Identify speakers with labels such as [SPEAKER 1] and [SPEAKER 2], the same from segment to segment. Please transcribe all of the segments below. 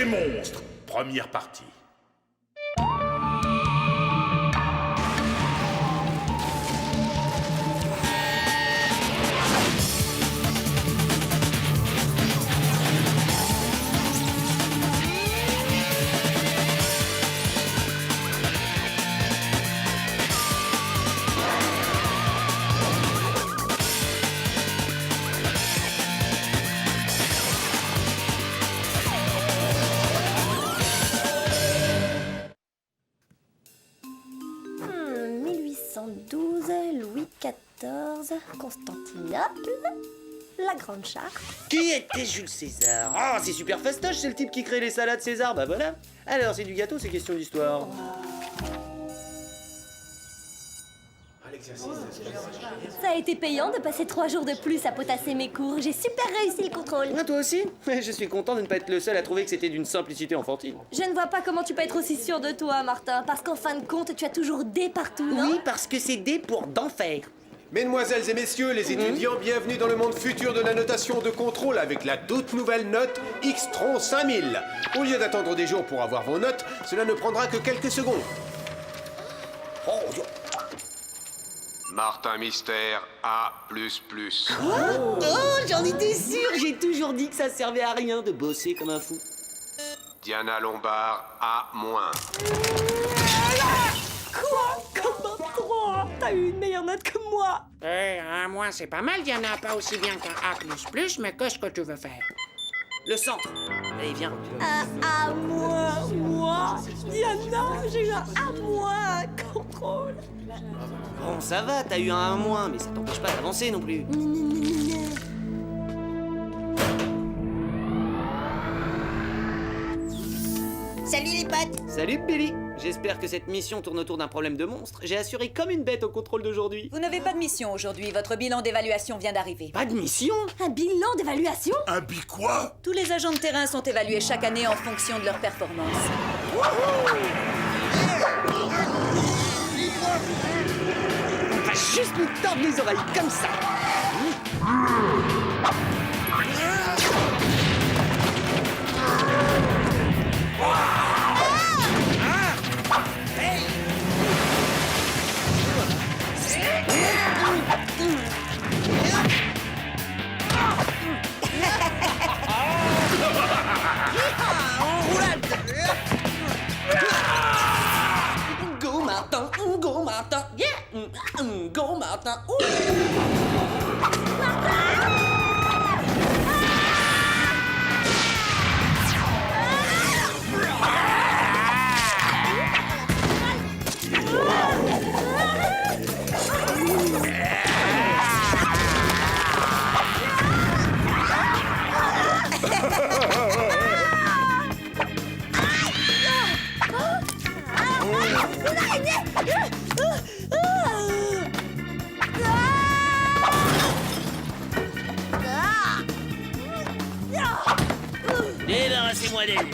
[SPEAKER 1] des monstres, première partie.
[SPEAKER 2] Louis XIV, Constantinople, la Grande Charte.
[SPEAKER 3] Qui était Jules César? Ah, c'est super fastoche, c'est le type qui crée les salades César, bah voilà. Alors, c'est du gâteau, c'est question d'histoire.
[SPEAKER 2] Ça a été payant de passer 3 jours de plus à potasser mes cours. J'ai super réussi le contrôle.
[SPEAKER 3] Ah, toi aussi? Je suis content de ne pas être le seul à trouver que c'était d'une simplicité enfantine.
[SPEAKER 2] Je ne vois pas comment tu peux être aussi sûr de toi, Martin, parce qu'en fin de compte, tu as toujours des partout, non?
[SPEAKER 3] Oui, parce que c'est des pour d'enfer.
[SPEAKER 4] Mesdemoiselles et messieurs les étudiants, bienvenue dans le monde futur de la notation de contrôle avec la toute nouvelle note Xtron 5000. Au lieu d'attendre des jours pour avoir vos notes, cela ne prendra que quelques secondes.
[SPEAKER 3] Oh,
[SPEAKER 4] Martin Mystère A++.
[SPEAKER 3] oh, j'en étais sûr, j'ai toujours dit que ça servait à rien de bosser comme un fou.
[SPEAKER 4] Diana Lombard A-.
[SPEAKER 2] Quoi? Comment 3? T'as eu une meilleure note que moi.
[SPEAKER 5] Un moins c'est pas mal, Diana, pas aussi bien qu'un A++, mais qu'est-ce que tu veux faire?
[SPEAKER 3] Le centre. Allez, viens.
[SPEAKER 2] À moi, Diana, j'ai eu un à moi, contrôle.
[SPEAKER 3] Bon, ça va, t'as eu un 1-, mais ça t'empêche pas d'avancer non plus.
[SPEAKER 6] Salut les potes!
[SPEAKER 3] Salut Billy. J'espère que cette mission tourne autour d'un problème de monstre. J'ai assuré comme une bête au contrôle d'aujourd'hui.
[SPEAKER 6] Vous n'avez pas de mission aujourd'hui, votre bilan d'évaluation vient d'arriver.
[SPEAKER 3] Pas de mission?
[SPEAKER 2] Un bilan d'évaluation?
[SPEAKER 1] Un bi quoi?
[SPEAKER 6] Tous les agents de terrain sont évalués chaque année en fonction de leur performance.
[SPEAKER 3] On va juste nous tordre les oreilles comme ça. Go Martin, go Martin, yeah, go Martin. Débarrassez-moi d'elle.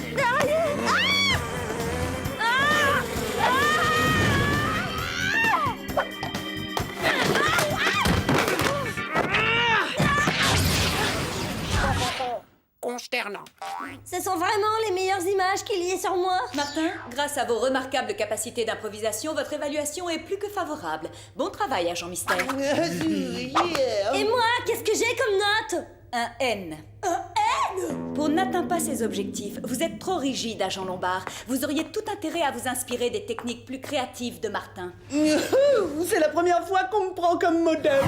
[SPEAKER 5] Consternant.
[SPEAKER 2] Ce sont vraiment les meilleures images qu'il y ait sur moi.
[SPEAKER 6] Martin, grâce à vos remarquables capacités d'improvisation, votre évaluation est plus que favorable. Bon travail, agent Mystère.
[SPEAKER 2] Et moi, qu'est-ce que j'ai comme note?
[SPEAKER 6] Un N. Pour n'atteindre pas ces objectifs, vous êtes trop rigide, agent Lombard. Vous auriez tout intérêt à vous inspirer des techniques plus créatives de Martin.
[SPEAKER 3] C'est la première fois qu'on me prend comme modèle.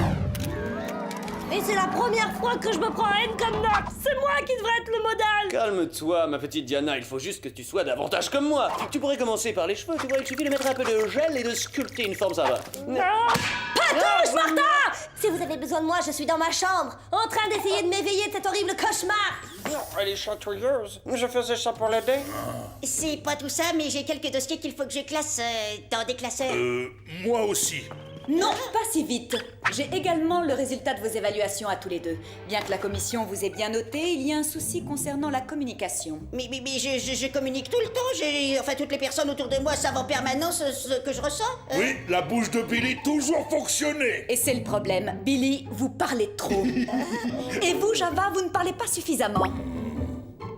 [SPEAKER 2] Et c'est la première fois que je me prends un N comme note. C'est moi qui devrais être le modèle.
[SPEAKER 3] Calme-toi, ma petite Diana, il faut juste que tu sois davantage comme moi. Tu pourrais commencer par les cheveux, tu vois, il suffit de mettre un peu de gel et de sculpter une forme, ça va.
[SPEAKER 2] Pas touche, Martin! Si vous avez besoin de moi, je suis dans ma chambre, en train d'essayer de m'éveiller de cet horrible cauchemar.
[SPEAKER 5] Elle est chatouilleuse. Je faisais ça pour l'aider.
[SPEAKER 6] C'est pas tout ça, mais j'ai quelques dossiers qu'il faut que je classe dans des classeurs.
[SPEAKER 1] Moi aussi.
[SPEAKER 6] Non, pas si vite. J'ai également le résultat de vos évaluations à tous les deux. Bien que la commission vous ait bien noté, il y a un souci concernant la communication.
[SPEAKER 7] Mais je communique tout le temps. Enfin, toutes les personnes autour de moi savent en permanence ce que je ressens.
[SPEAKER 1] Oui, la bouche de Billy toujours fonctionné.
[SPEAKER 6] Et c'est le problème. Billy, vous parlez trop. Et vous, Java, vous ne parlez pas suffisamment.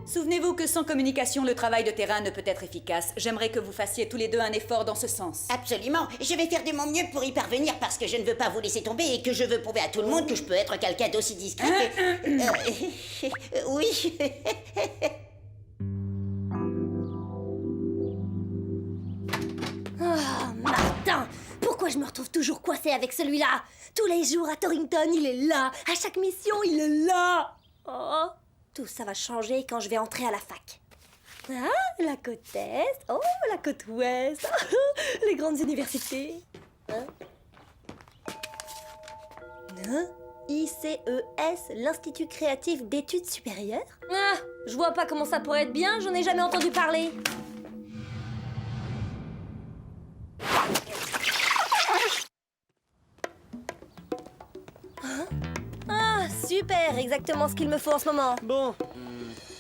[SPEAKER 6] Souvenez-vous que sans communication, le travail de terrain ne peut être efficace. J'aimerais que vous fassiez tous les deux un effort dans ce sens.
[SPEAKER 7] Absolument. Je vais faire de mon mieux pour y parvenir parce que je ne veux pas vous laisser tomber et que je veux prouver à tout le monde que je peux être quelqu'un d'aussi discret que... oui.
[SPEAKER 2] Oh, Martin! Pourquoi je me retrouve toujours coincée avec celui-là? Tous les jours à Torrington, il est là. À chaque mission, il est là. Oh, tout ça va changer quand je vais entrer à la fac. Ah, la côte Est. Oh, la côte Ouest. Les grandes universités. Hein? ICES, l'Institut créatif d'études supérieures. Ah, je vois pas comment ça pourrait être bien, j'en ai jamais entendu parler. Ah, super, exactement ce qu'il me faut en ce moment.
[SPEAKER 8] Bon,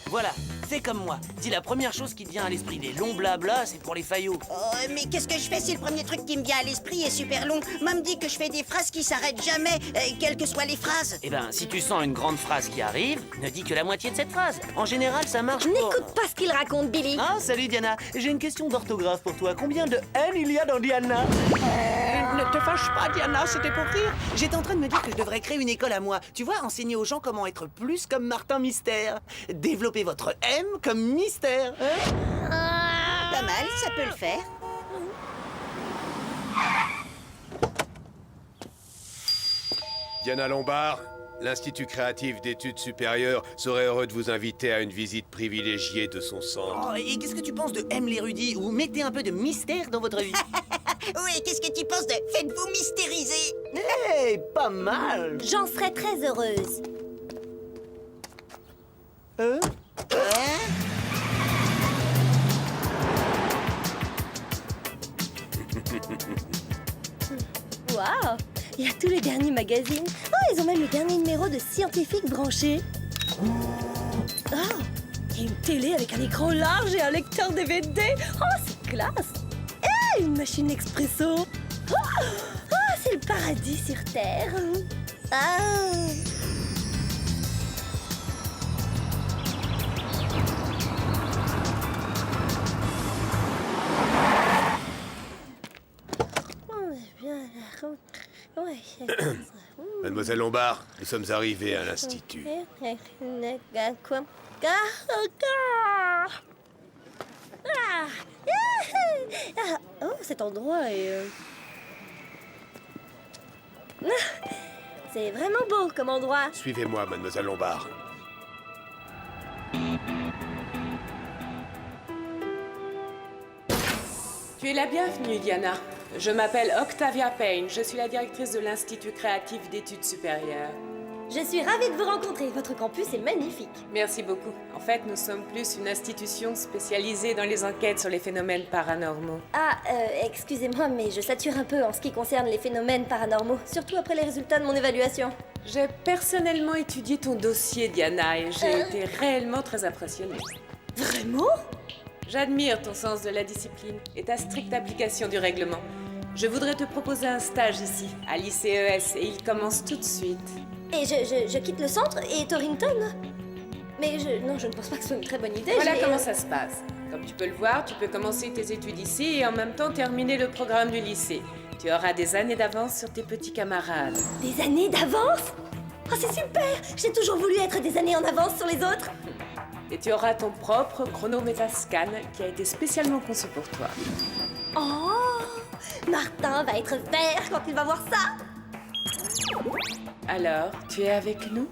[SPEAKER 8] voilà, fais comme moi. Dis la première chose qui te vient à l'esprit. Les longs blabla, c'est pour les faillots.
[SPEAKER 7] Oh, mais qu'est-ce que je fais si le premier truc qui me vient à l'esprit est super long? Moi me dit que je fais des phrases qui s'arrêtent jamais, quelles que soient les phrases.
[SPEAKER 8] Eh ben, si tu sens une grande phrase qui arrive, ne dis que la moitié de cette phrase. En général, ça marche pour...
[SPEAKER 2] N'écoute pas ce qu'il raconte, Billy.
[SPEAKER 8] Ah, salut Diana. J'ai une question d'orthographe pour toi. Combien de N il y a dans Diana? Ne te fâche pas, Diana, c'était pour rire. J'étais en train de me dire que je devrais créer une école à moi. Tu vois, enseigner aux gens comment être plus comme Martin Mystère. Développer votre M comme mystère. Hein?
[SPEAKER 7] Pas mal, ça peut le faire.
[SPEAKER 4] Diana Lombard, l'Institut créatif d'études supérieures serait heureux de vous inviter à une visite privilégiée de son centre.
[SPEAKER 8] Oh, et qu'est-ce que tu penses de M l'érudit? Ou mettez un peu de mystère dans votre vie?
[SPEAKER 7] Oui, qu'est-ce que tu penses de faites-vous mystériser?
[SPEAKER 8] Hey, pas mal.
[SPEAKER 2] J'en serais très heureuse. Waouh! Il y a tous les derniers magazines. Oh, ils ont même le dernier numéro de Scientifique branché. Oh! Il y a une télé avec un écran large et un lecteur DVD. Oh, c'est classe! Et une machine expresso. Oh, oh, c'est le paradis sur Terre. Ah!
[SPEAKER 4] Mademoiselle Lombard, nous sommes arrivés à l'Institut.
[SPEAKER 2] Quoi? Oh, cet endroit est... C'est vraiment beau comme endroit.
[SPEAKER 4] Suivez-moi, Mademoiselle Lombard.
[SPEAKER 9] Tu es la bienvenue, Diana. Je m'appelle Octavia Payne. Je suis la directrice de l'Institut créatif d'études supérieures.
[SPEAKER 2] Je suis ravie de vous rencontrer. Votre campus est magnifique.
[SPEAKER 9] Merci beaucoup. En fait, nous sommes plus une institution spécialisée dans les enquêtes sur les phénomènes paranormaux.
[SPEAKER 2] Ah, excusez-moi, mais je sature un peu en ce qui concerne les phénomènes paranormaux, surtout après les résultats de mon évaluation.
[SPEAKER 9] J'ai personnellement étudié ton dossier, Diana, et j'ai été réellement très impressionnée.
[SPEAKER 2] Vraiment?
[SPEAKER 9] J'admire ton sens de la discipline et ta stricte application du règlement. Je voudrais te proposer un stage ici, à l'ICES, et il commence tout de suite.
[SPEAKER 2] Et je quitte le centre et Torrington? Mais non, je ne pense pas que ce soit une très bonne idée.
[SPEAKER 9] Voilà comment ça se passe. Comme tu peux le voir, tu peux commencer tes études ici et en même temps terminer le programme du lycée. Tu auras des années d'avance sur tes petits camarades.
[SPEAKER 2] Des années d'avance? Oh, c'est super! J'ai toujours voulu être des années en avance sur les autres.
[SPEAKER 9] Et tu auras ton propre chronométascan qui a été spécialement conçu pour toi.
[SPEAKER 2] Oh! Martin va être vert quand il va voir ça!
[SPEAKER 9] Alors, tu es avec nous?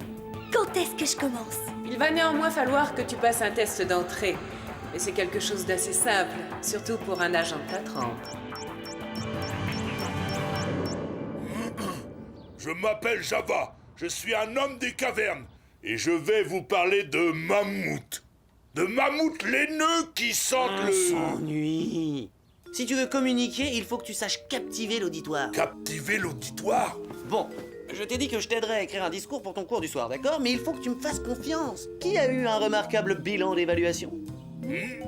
[SPEAKER 2] Quand est-ce que je commence?
[SPEAKER 9] Il va néanmoins falloir que tu passes un test d'entrée. Mais c'est quelque chose d'assez simple, surtout pour un agent de ta trempe.
[SPEAKER 1] Je m'appelle Java, je suis un homme des cavernes, et je vais vous parler de mammouths. De mammouths laineux qui sentent le...
[SPEAKER 8] S'ennuie. Si tu veux communiquer, il faut que tu saches captiver l'auditoire.
[SPEAKER 1] Captiver l'auditoire?
[SPEAKER 8] Bon, je t'ai dit que je t'aiderais à écrire un discours pour ton cours du soir, d'accord? Mais il faut que tu me fasses confiance. Qui a eu un remarquable bilan d'évaluation?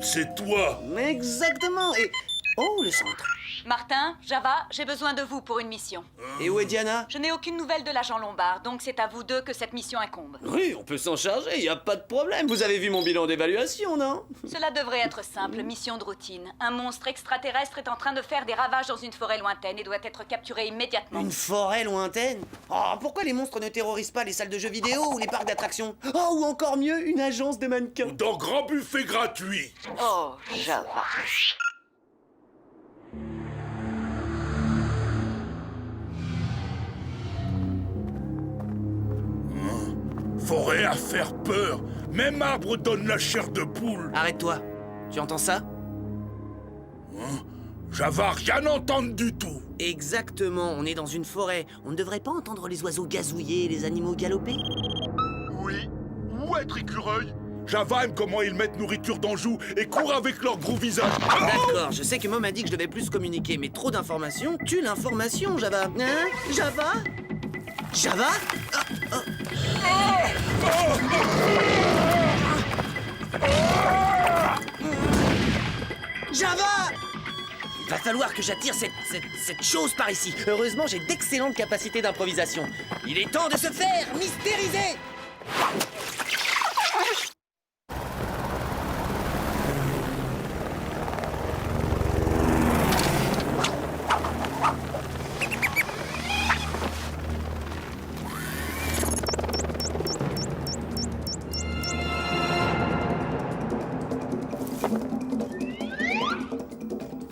[SPEAKER 1] C'est toi.
[SPEAKER 8] Exactement. Et Oh, le centre.
[SPEAKER 6] Martin, Java, j'ai besoin de vous pour une mission.
[SPEAKER 8] Et où est Diana?
[SPEAKER 6] Je n'ai aucune nouvelle de l'agent Lombard, donc c'est à vous deux que cette mission incombe.
[SPEAKER 3] Oui, on peut s'en charger, y a pas de problème. Vous avez vu mon bilan d'évaluation, non?
[SPEAKER 6] Cela devrait être simple, mission de routine. Un monstre extraterrestre est en train de faire des ravages dans une forêt lointaine et doit être capturé immédiatement.
[SPEAKER 8] Une forêt lointaine? Oh, pourquoi les monstres ne terrorisent pas les salles de jeux vidéo ou les parcs d'attractions? Oh, ou encore mieux, une agence de mannequins.
[SPEAKER 1] Dans grand buffet gratuit.
[SPEAKER 6] Oh, Java.
[SPEAKER 1] Forêt à faire peur. Même arbre donne la chair de poule.
[SPEAKER 8] Arrête-toi. Tu entends ça?
[SPEAKER 1] Java, rien entendre du tout.
[SPEAKER 8] Exactement, on est dans une forêt. On ne devrait pas entendre les oiseaux gazouiller et les animaux galoper?
[SPEAKER 1] Oui. Ou être écureuil. Java aime comment ils mettent nourriture dans joue et courent avec leur gros visage.
[SPEAKER 8] D'accord, je sais que Mom a dit que je devais plus communiquer, mais trop d'informations tue l'information, Java. Hein? Java? Java? Java! Il va falloir que j'attire cette chose par ici. Heureusement, j'ai d'excellentes capacités d'improvisation. Il est temps de se faire mystériser!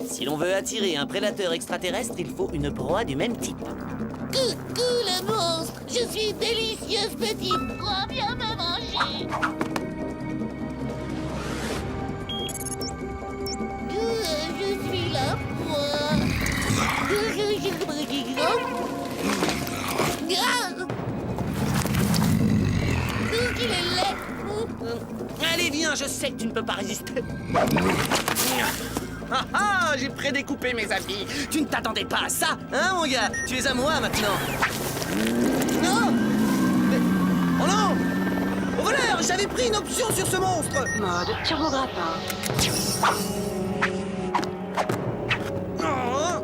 [SPEAKER 8] Si l'on veut attirer un prédateur extraterrestre, il faut une proie du même type.
[SPEAKER 10] Coucou le monstre, je suis délicieuse petite proie, viens me manger. Je suis la proie. Il est laid.
[SPEAKER 8] Allez, viens, je sais que tu ne peux pas résister. Ah ah, j'ai prédécoupé mes habits. Tu ne t'attendais pas à ça, hein, mon gars? Tu es à moi maintenant. Non! Mais... Oh non! Au voleur, j'avais pris une option sur ce monstre.
[SPEAKER 6] Mode turbograppin.
[SPEAKER 8] Oh.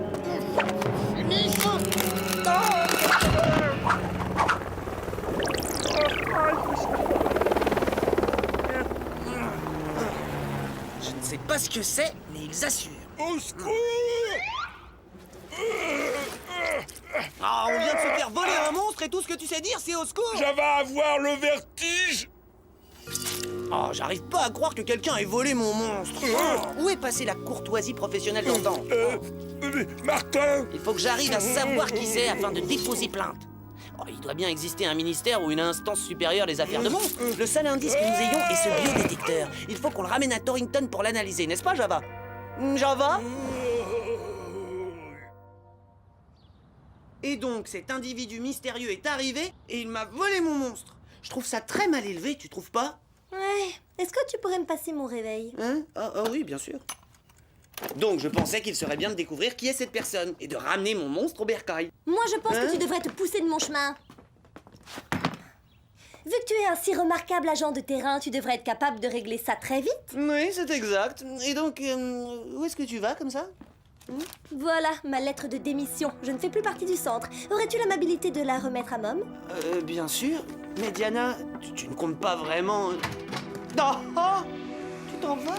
[SPEAKER 8] Je ne sais pas ce que c'est, mais ils assurent.
[SPEAKER 1] Au secours!
[SPEAKER 8] Ah, on vient de se faire voler un monstre et tout ce que tu sais dire, c'est au secours.
[SPEAKER 1] Java avoir le vertige.
[SPEAKER 8] Oh, j'arrive pas à croire que quelqu'un ait volé mon monstre. Où est passée la courtoisie professionnelle d'antan?
[SPEAKER 1] Martin!
[SPEAKER 8] Il faut que j'arrive à savoir qui c'est afin de déposer plainte. Oh, il doit bien exister un ministère ou une instance supérieure des affaires de monstres. Le seul indice que nous ayons est ce biodétecteur. Il faut qu'on le ramène à Torrington pour l'analyser, n'est-ce pas, Java? Java? Et donc, cet individu mystérieux est arrivé et il m'a volé mon monstre. Je trouve ça très mal élevé, tu trouves pas?
[SPEAKER 2] Ouais. Est-ce que tu pourrais me passer mon réveil?
[SPEAKER 8] Hein? Ah oui, bien sûr. Donc, je pensais qu'il serait bien de découvrir qui est cette personne et de ramener mon monstre au bercail.
[SPEAKER 2] Moi, je pense
[SPEAKER 8] Hein?
[SPEAKER 2] que tu devrais te pousser de mon chemin. Vu que tu es un si remarquable agent de terrain, tu devrais être capable de régler ça très vite.
[SPEAKER 8] Oui, c'est exact. Et donc, où est-ce que tu vas comme ça?
[SPEAKER 2] Voilà, ma lettre de démission. Je ne fais plus partie du centre. Aurais-tu l'amabilité de la remettre à Mom?
[SPEAKER 8] Bien sûr. Mais Diana, tu ne comptes pas vraiment... Non! Oh, tu t'en vas?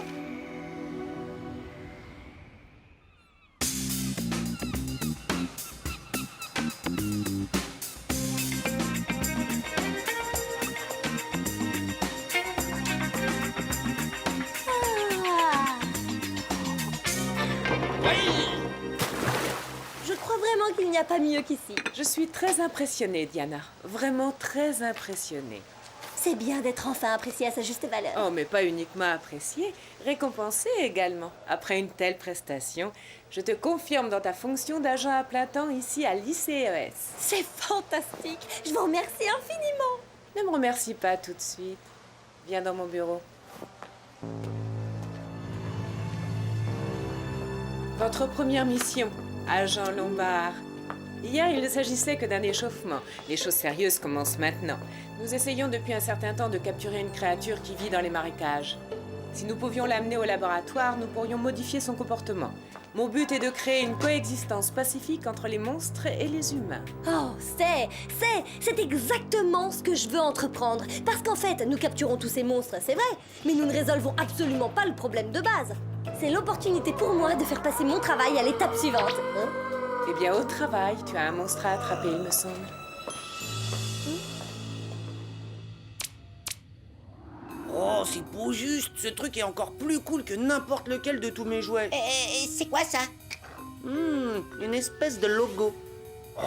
[SPEAKER 2] Je crois vraiment qu'il n'y a pas mieux qu'ici.
[SPEAKER 9] Je suis très impressionnée, Diana. Vraiment très impressionnée.
[SPEAKER 2] C'est bien d'être enfin apprécié à sa juste valeur.
[SPEAKER 9] Oh, mais pas uniquement appréciée, récompensée également. Après une telle prestation, je te confirme dans ta fonction d'agent à plein temps ici à l'ICES.
[SPEAKER 2] C'est fantastique. Je vous remercie infiniment.
[SPEAKER 9] Ne me remercie pas tout de suite. Viens dans mon bureau. Votre première mission, agent Lombard. Hier, il ne s'agissait que d'un échauffement. Les choses sérieuses commencent maintenant. Nous essayons depuis un certain temps de capturer une créature qui vit dans les marécages. Si nous pouvions l'amener au laboratoire, nous pourrions modifier son comportement. Mon but est de créer une coexistence pacifique entre les monstres et les humains.
[SPEAKER 2] Oh, c'est exactement ce que je veux entreprendre. Parce qu'en fait, nous capturons tous ces monstres, c'est vrai, mais nous ne résolvons absolument pas le problème de base. C'est l'opportunité pour moi de faire passer mon travail à l'étape suivante. Hein?
[SPEAKER 9] Eh bien, au travail, tu as un monstre à attraper, il me semble.
[SPEAKER 8] Oh, c'est beau juste. Ce truc est encore plus cool que n'importe lequel de tous mes jouets.
[SPEAKER 7] C'est quoi ça?
[SPEAKER 8] Une espèce de logo.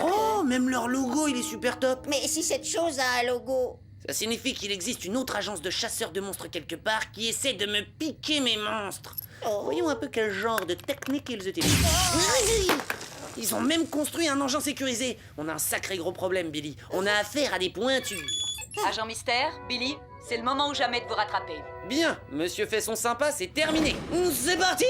[SPEAKER 8] Oh, même leur logo, il est super top.
[SPEAKER 7] Mais si cette chose a un logo...
[SPEAKER 8] Ça signifie qu'il existe une autre agence de chasseurs de monstres quelque part qui essaie de me piquer mes monstres. Voyons un peu quel genre de technique ils utilisent. Ils ont même construit un engin sécurisé. On a un sacré gros problème, Billy. On a affaire à des pointures.
[SPEAKER 6] Agent Mystère, Billy, c'est le moment ou jamais de vous rattraper.
[SPEAKER 8] Bien, monsieur fait son sympa, c'est terminé. C'est parti!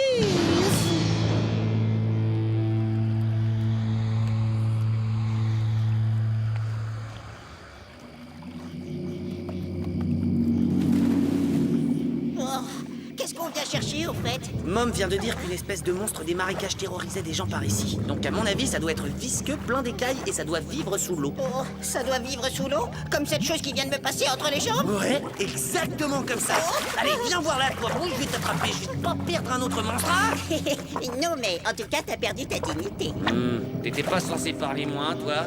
[SPEAKER 7] Qu'est-ce qu'on vient chercher, au fait?
[SPEAKER 8] Mom vient de dire qu'une espèce de monstre des marécages terrorisait des gens par ici. Donc à mon avis, ça doit être visqueux, plein d'écailles et ça doit vivre sous l'eau.
[SPEAKER 7] Oh, ça doit vivre sous l'eau? Comme cette chose qui vient de me passer entre les jambes?
[SPEAKER 8] Ouais, exactement comme ça. Allez, viens voir là, toi. Oui, je vais t'attraper, je vais pas perdre un autre monstre. Ah
[SPEAKER 7] Non, mais en tout cas, t'as perdu ta dignité.
[SPEAKER 8] T'étais pas censé parler moins, toi.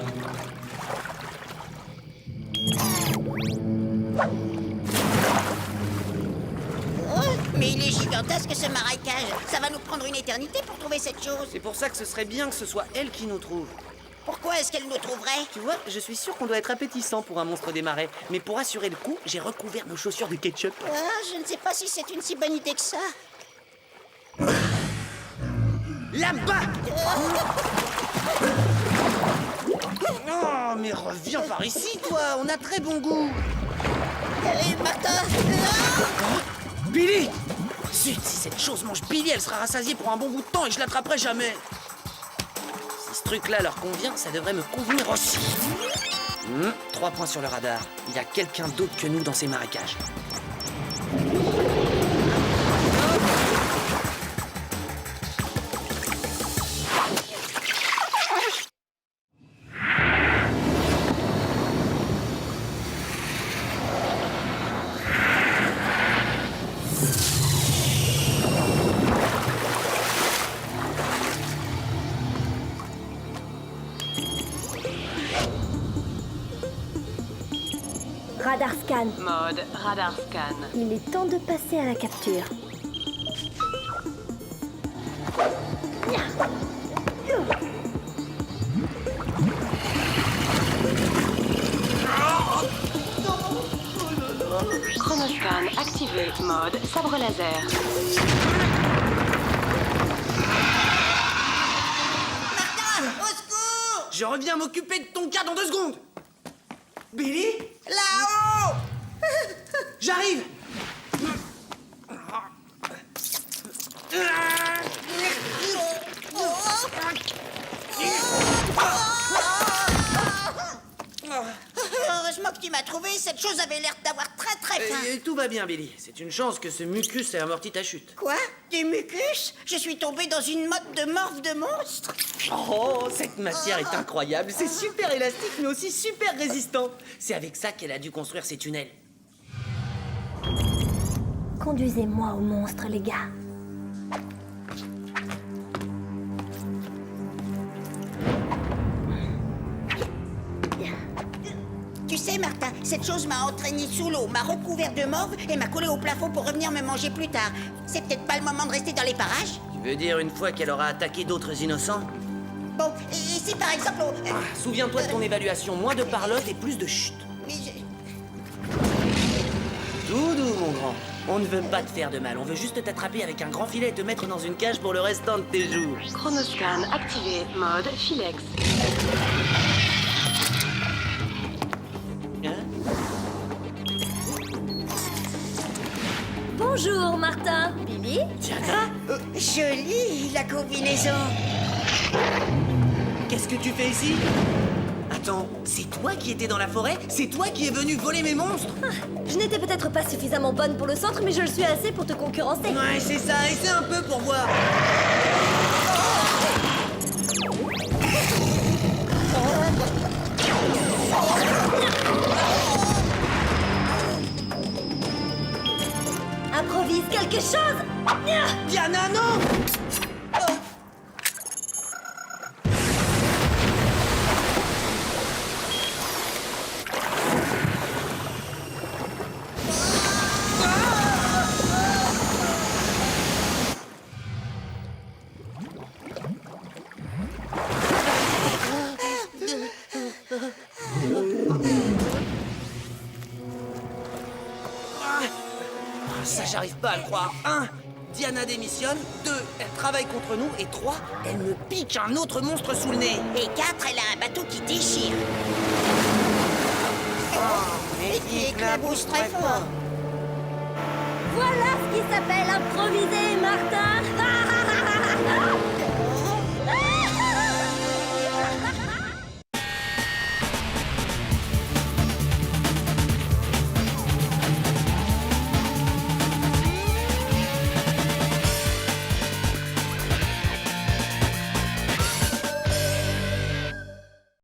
[SPEAKER 7] Mais il est gigantesque ce marécage. Ça va nous prendre une éternité pour trouver cette chose.
[SPEAKER 8] C'est pour ça que ce serait bien que ce soit elle qui nous trouve.
[SPEAKER 7] Pourquoi est-ce qu'elle nous trouverait?
[SPEAKER 8] Tu vois, je suis sûr qu'on doit être appétissant pour un monstre des marais. Mais pour assurer le coup, j'ai recouvert nos chaussures de ketchup.
[SPEAKER 7] Ah, je ne sais pas si c'est une si bonne idée que ça.
[SPEAKER 8] Là-bas! Oh, mais reviens par ici, toi. On a très bon goût.
[SPEAKER 7] Martin!
[SPEAKER 8] Billy! Zut, si cette chose mange Billy, elle sera rassasiée pour un bon bout de temps et je l'attraperai jamais. Si ce truc-là leur convient, ça devrait me convenir aussi. 3 points sur le radar. Il y a quelqu'un d'autre que nous dans ces marécages.
[SPEAKER 2] Radar scan.
[SPEAKER 6] Mode radar scan.
[SPEAKER 2] Il est temps de passer à la capture.
[SPEAKER 6] Chronoscan activé. Mode sabre laser.
[SPEAKER 7] Martin, au secours!
[SPEAKER 8] Je reviens m'occuper de ton cas dans 2 secondes. Billy?
[SPEAKER 7] Là-haut!
[SPEAKER 8] J'arrive!
[SPEAKER 7] Heureusement que tu m'as trouvé, cette chose avait l'air d'avoir très faim.
[SPEAKER 8] Tout va bien, Billy. C'est une chance que ce mucus ait amorti ta chute.
[SPEAKER 7] Quoi? Du mucus? Je suis tombé dans une motte de morphe de monstre?
[SPEAKER 8] Oh, cette matière est incroyable. C'est super élastique, mais aussi super résistant. C'est avec ça qu'elle a dû construire ces tunnels.
[SPEAKER 2] Conduisez-moi au monstre, les gars.
[SPEAKER 7] Tu sais, Martin, cette chose m'a entraîné sous l'eau, m'a recouvert de morve et m'a collé au plafond pour revenir me manger plus tard. C'est peut-être pas le moment de rester dans les parages?
[SPEAKER 8] Tu veux dire une fois qu'elle aura attaqué d'autres innocents?
[SPEAKER 7] Bon, et si par exemple...
[SPEAKER 8] Souviens-toi de ton évaluation. Moins de parlotte et plus de chute.
[SPEAKER 7] Mais
[SPEAKER 8] Tout doux, mon grand. On ne veut pas te faire de mal. On veut juste t'attraper avec un grand filet et te mettre dans une cage pour le restant de tes jours.
[SPEAKER 6] Chronoscan activé. Mode Filex.
[SPEAKER 2] Bonjour, Martin. Billy?
[SPEAKER 8] Diana?
[SPEAKER 7] Jolie, la combinaison.
[SPEAKER 8] Qu'est-ce que tu fais ici? Attends, c'est toi qui étais dans la forêt? C'est toi qui es venu voler mes monstres?
[SPEAKER 2] Je n'étais peut-être pas suffisamment bonne pour le centre, mais je le suis assez pour te concurrencer.
[SPEAKER 8] Ouais, c'est ça, essaie un peu pour voir.
[SPEAKER 7] Oh,
[SPEAKER 8] j'arrive pas à le croire. 1. Diana démissionne. 2. Elle travaille contre nous. Et 3. Elle me pique un autre monstre sous le nez.
[SPEAKER 7] Et 4, elle a un bateau qui déchire. Et qui éclabousse très fort.
[SPEAKER 2] Voilà ce qui s'appelle improviser, Martin.